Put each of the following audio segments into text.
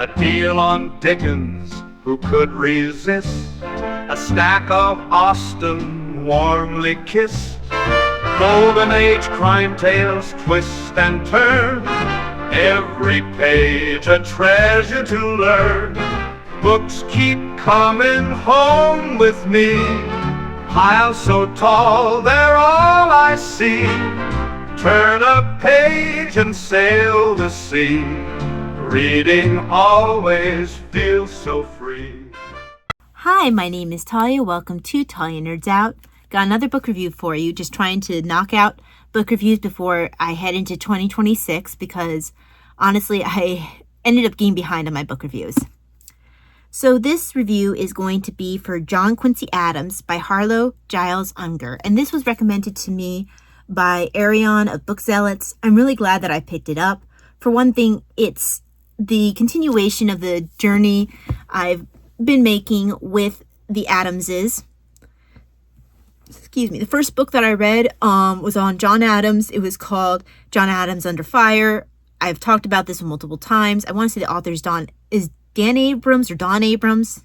A deal on Dickens, who could resist? A stack of Austen, warmly kissed. Golden Age crime tales twist and turn, every page a treasure to learn. Books keep coming home with me, piles so tall they're all I see. Turn a page and sail the sea, reading always feels so free. Hi, my name is Talia. Welcome to Talia Nerds Out. Got another book review for you, just trying to knock out book reviews before I head into 2026 because honestly, I ended up getting behind on my book reviews. So this review is going to be for John Quincy Adams by Harlow Giles Unger. And this was recommended to me by Arion of Book Zealots. I'm really glad that I picked it up. For one thing, it's the continuation of the journey I've been making with the Adamses. The first book that I read was on John Adams. It was called John Adams Under Fire. I've talked about this multiple times. I want to say the author's Dan Abrams or Don Abrams.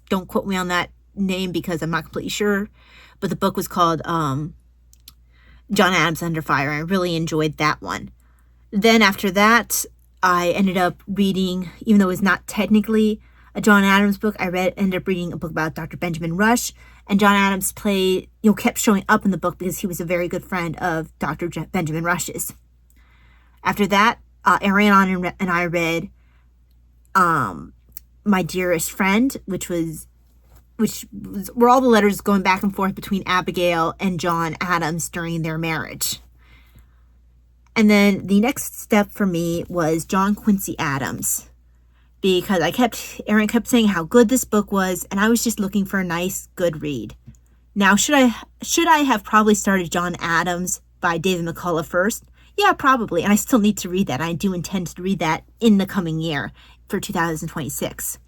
Don't quote me on that name because I'm not completely sure. But the book was called John Adams Under Fire. I really enjoyed that one. Then after that, I ended up reading, even though it was not technically a John Adams book, ended up reading a book about Dr. Benjamin Rush. And John Adams kept showing up in the book because he was a very good friend of Dr. Benjamin Rush's. After that, Arion and I read My Dearest Friend, which were all the letters going back and forth between Abigail and John Adams during their marriage. And then the next step for me was John Quincy Adams, because Aaron kept saying how good this book was, and I was just looking for a nice, good read. Now, should I have probably started John Adams by David McCullough first? Yeah, probably, and I still need to read that. I do intend to read that in the coming year for 2026.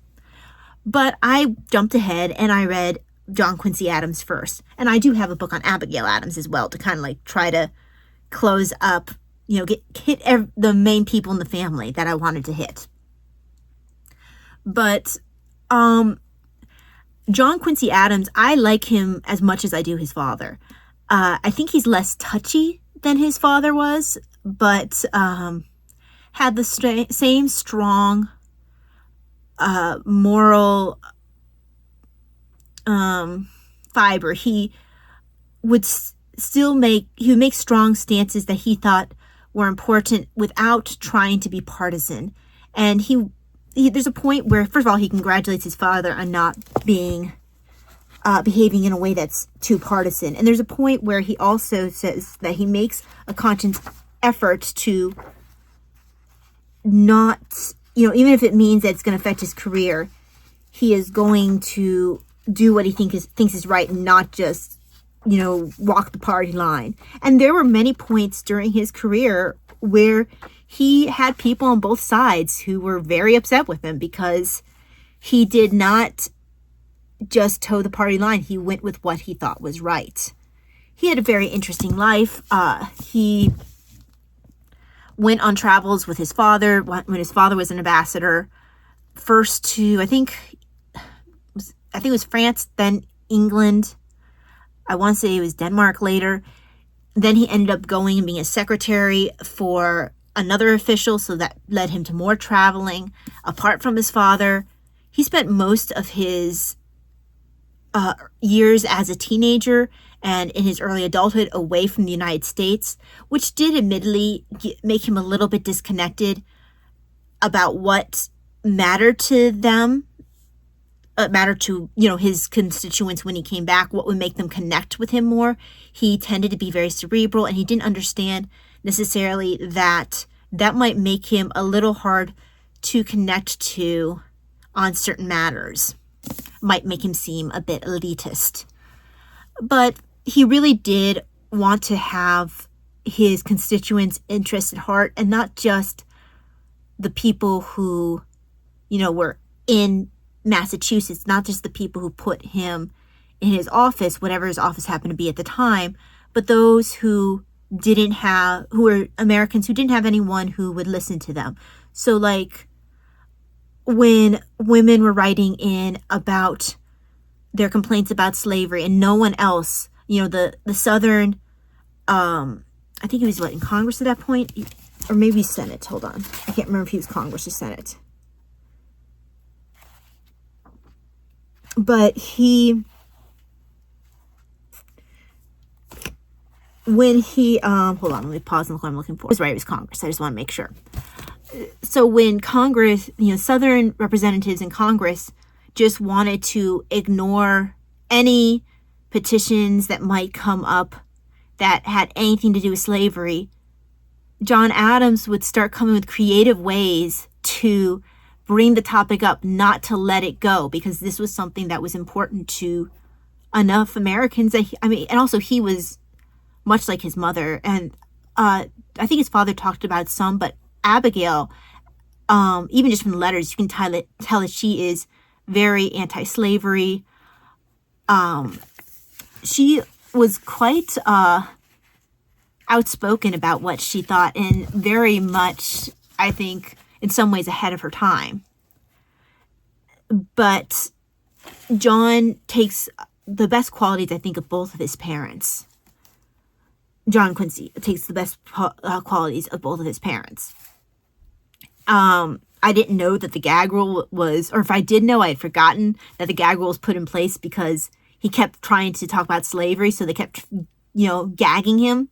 But I jumped ahead and I read John Quincy Adams first, and I do have a book on Abigail Adams as well to kind of try to close up, hit the main people in the family that I wanted to hit. But John Quincy Adams, I like him as much as I do his father. I think he's less touchy than his father was, but had the same strong moral fiber. He would make strong stances that he thought were important without trying to be partisan. And there's a point where, first of all, he congratulates his father on not behaving in a way that's too partisan. And there's a point where he also says that he makes a conscious effort to not, even if it means that it's going to affect his career, he is going to do what he thinks is right and not just, walk the party line. And there were many points during his career where he had people on both sides who were very upset with him because he did not just toe the party line. He went with what he thought was right. He had a very interesting life. He went on travels with his father when his father was an ambassador. First to, I think it was France, then England. I want to say it was Denmark later. Then he ended up going and being a secretary for another official, so that led him to more traveling. Apart from his father, he spent most of his years as a teenager and in his early adulthood away from the United States, which did admittedly make him a little bit disconnected about what mattered to them, his constituents when he came back, what would make them connect with him more. He tended to be very cerebral, and he didn't understand necessarily that might make him a little hard to connect to on certain matters. Might make him seem a bit elitist. But he really did want to have his constituents' interests at heart, and not just the people who, were in Massachusetts, not just the people who put him in his office, whatever his office happened to be at the time, but those who were Americans who didn't have anyone who would listen to them. So when women were writing in about their complaints about slavery, and no one else, the Southern, I think he was in Congress at that point, or maybe Senate. Hold on, I can't remember if he was Congress or Senate. But when he hold on, let me pause and look what I'm looking for. It was Congress. I just want to make sure. So when Congress, Southern representatives in Congress just wanted to ignore any petitions that might come up that had anything to do with slavery, John Adams would start coming with creative ways to bring the topic up, not to let it go, because this was something that was important to enough Americans that and also he was much like his mother, and I think his father talked about some, but Abigail, even just from the letters, you can tell that she is very anti-slavery. She was quite outspoken about what she thought, and very much, I think, in some ways ahead of her time. But John takes the best qualities, I think, of both of his parents. John Quincy takes the best qualities of both of his parents. I didn't know that the gag rule was, or if I did know, I had forgotten that the gag rule was put in place because he kept trying to talk about slavery. So they kept, gagging him,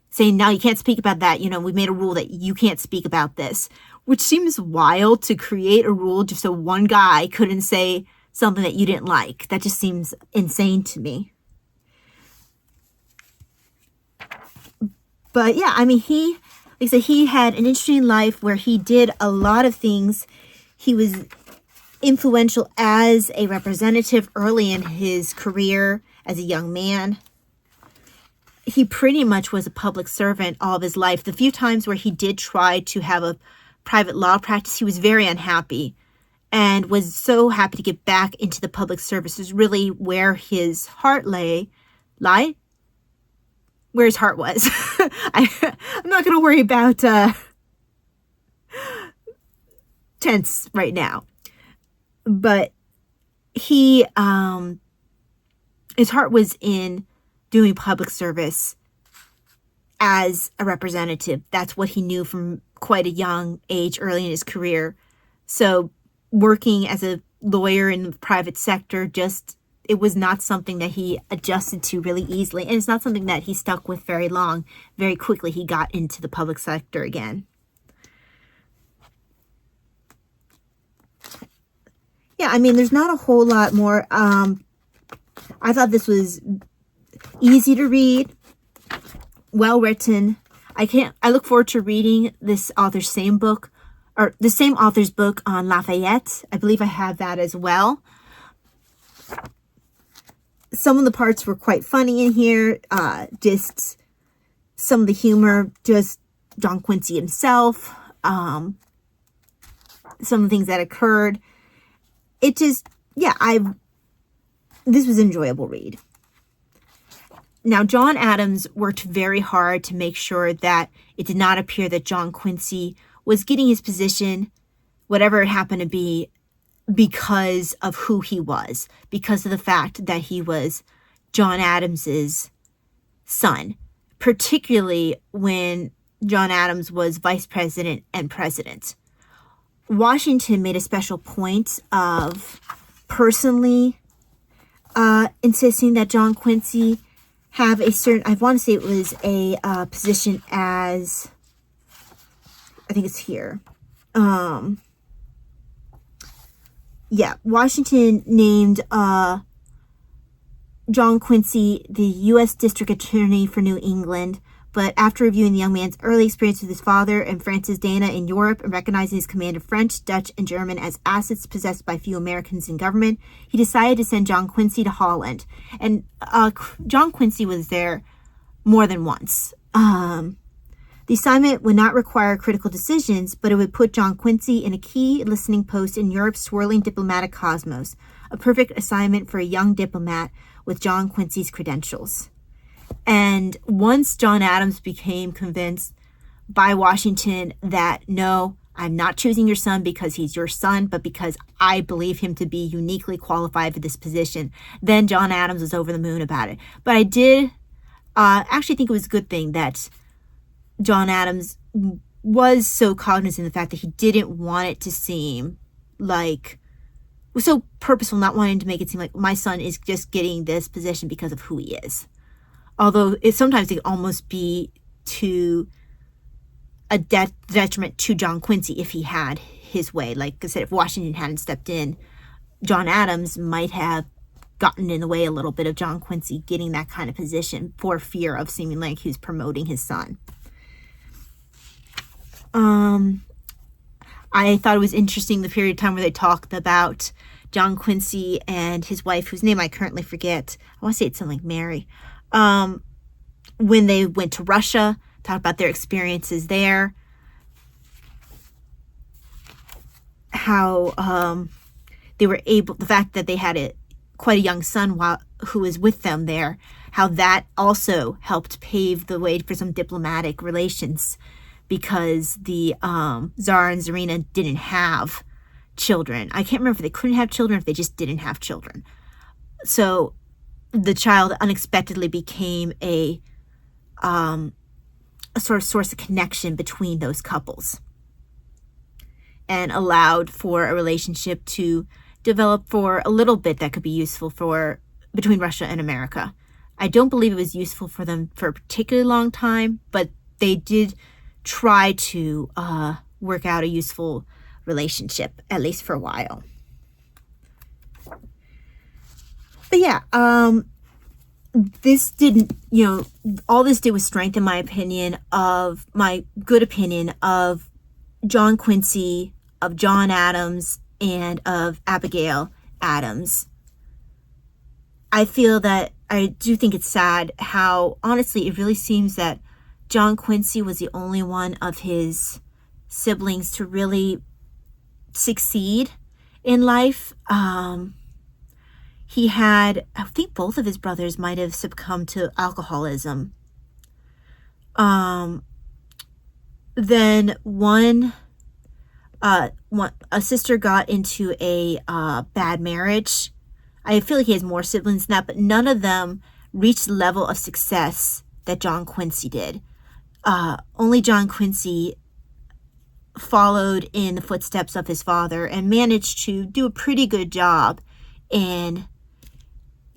saying, now you can't speak about that. We made a rule that you can't speak about this, which seems wild to create a rule just so one guy couldn't say something that you didn't like. That just seems insane to me. But yeah, like I said, he had an interesting life where he did a lot of things. He was influential as a representative early in his career as a young man. He pretty much was a public servant all of his life. The few times where he did try to have a private law practice, he was very unhappy and was so happy to get back into the public service. Is really where his heart lay. Where his heart was. I'm not going to worry about tense right now. But he, his heart was in doing public service as a representative. That's what he knew from quite a young age early in his career. So working as a lawyer in the private sector it was not something that he adjusted to really easily. And it's not something that he stuck with very long. Very quickly, he got into the public sector again. Yeah, there's not a whole lot more. I thought this was easy to read, well written. I look forward to reading this author's same book, or the same author's book on Lafayette. I believe I have that as well. Some of the parts were quite funny in here. Just some of the humor, just John Quincy himself. Some of the things that occurred. It just, this was an enjoyable read. Now, John Adams worked very hard to make sure that it did not appear that John Quincy was getting his position, whatever it happened to be, because of who he was, because of the fact that he was John Adams's son, particularly when John Adams was vice president and president. Washington made a special point of personally insisting that John Quincy have a certain, I want to say it was a position as, I think it's here, Washington named John Quincy the U.S. District Attorney for New England, but after reviewing the young man's early experience with his father and Francis Dana in Europe and recognizing his command of French, Dutch, and German as assets possessed by few Americans in government, he decided to send John Quincy to Holland. And John Quincy was there more than once. The assignment would not require critical decisions, but it would put John Quincy in a key listening post in Europe's swirling diplomatic cosmos, a perfect assignment for a young diplomat with John Quincy's credentials. And once John Adams became convinced by Washington that, no, I'm not choosing your son because he's your son, but because I believe him to be uniquely qualified for this position. Then John Adams was over the moon about it. But I did actually think it was a good thing that John Adams was so cognizant of the fact that he didn't want it to seem like, was so purposeful, not wanting to make it seem like my son is just getting this position because of who he is. Although sometimes it could almost be to a detriment to John Quincy if he had his way. Like I said, if Washington hadn't stepped in, John Adams might have gotten in the way a little bit of John Quincy getting that kind of position for fear of seeming like he was promoting his son. I thought it was interesting the period of time where they talked about John Quincy and his wife, whose name I currently forget. I want to say it's something like Mary. When they went to Russia, talked about their experiences there, how they were able, the fact that they had quite a young son who was with them there, how that also helped pave the way for some diplomatic relations, because the Tsar and Tsarina didn't have children. I can't remember if they couldn't have children or if they just didn't have children. So the child unexpectedly became a sort of source of connection between those couples and allowed for a relationship to develop for a little bit that could be useful for between Russia and America. I don't believe it was useful for them for a particularly long time, but they did try to work out a useful relationship, at least for a while. But yeah, this didn't, all this did was strengthen my good opinion of John Quincy, of John Adams, and of Abigail Adams. I feel that I do think it's sad how, honestly, it really seems that John Quincy was the only one of his siblings to really succeed in life. He had, I think both of his brothers might have succumbed to alcoholism. Then a sister got into a bad marriage. I feel like he has more siblings than that, but none of them reached the level of success that John Quincy did. Only John Quincy followed in the footsteps of his father and managed to do a pretty good job in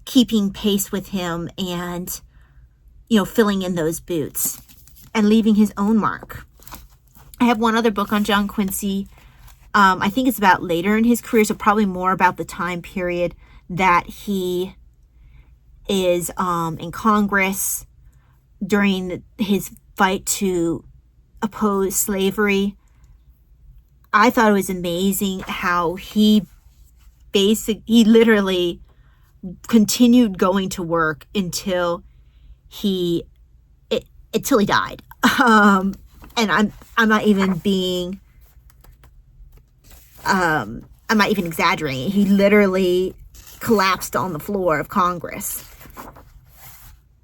keeping pace with him and, filling in those boots and leaving his own mark. I have one other book on John Quincy. I think it's about later in his career, so probably more about the time period that he is in Congress during his fight to oppose slavery. I thought it was amazing how he literally continued going to work until he died. And I'm not even exaggerating. He literally collapsed on the floor of Congress.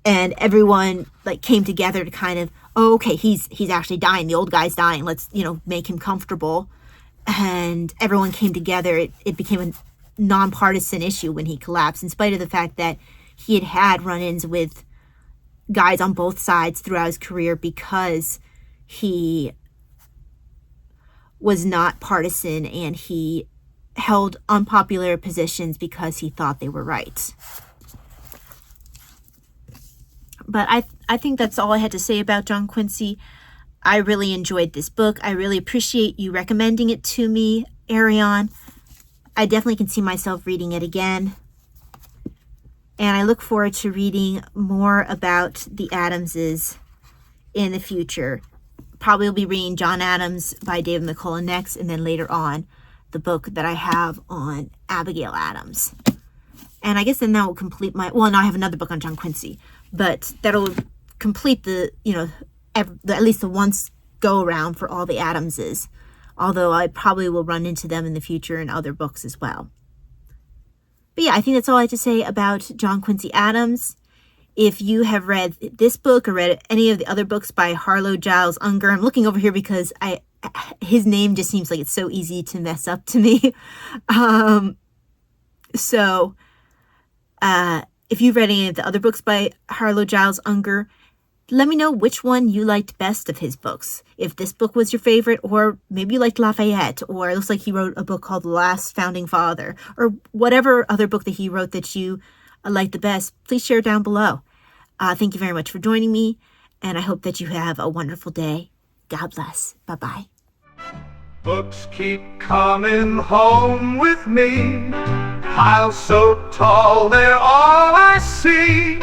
And everyone came together to kind of, okay, he's actually dying. The old guy's dying. Let's, make him comfortable. And everyone came together. It became a nonpartisan issue when he collapsed, in spite of the fact that he had run-ins with guys on both sides throughout his career, because he was not partisan and he held unpopular positions because he thought they were right. But I think that's all I had to say about John Quincy. I really enjoyed this book. I really appreciate you recommending it to me, Arion. I definitely can see myself reading it again. And I look forward to reading more about the Adamses in the future. Probably will be reading John Adams by David McCullough next, and then later on the book that I have on Abigail Adams. And I guess then that will complete now I have another book on John Quincy, but that'll complete at least the once go around for all the Adamses, although I probably will run into them in the future in other books as well. But yeah, I think that's all I have to say about John Quincy Adams. If you have read this book or read any of the other books by Harlow Giles Unger, I'm looking over here because I his name just seems like it's so easy to mess up to me. So if you've read any of the other books by Harlow Giles Unger, let me know which one you liked best of his books. If this book was your favorite, or maybe you liked Lafayette, or it looks like he wrote a book called The Last Founding Father, or whatever other book that he wrote that you liked the best, please share down below. Thank you very much for joining me, and I hope that you have a wonderful day. God bless. Bye-bye. Books keep coming home with me. Piles so tall, they're all I see.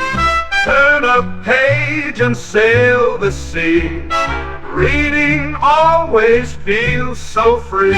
Turn a page and sail the sea. Reading always feels so free.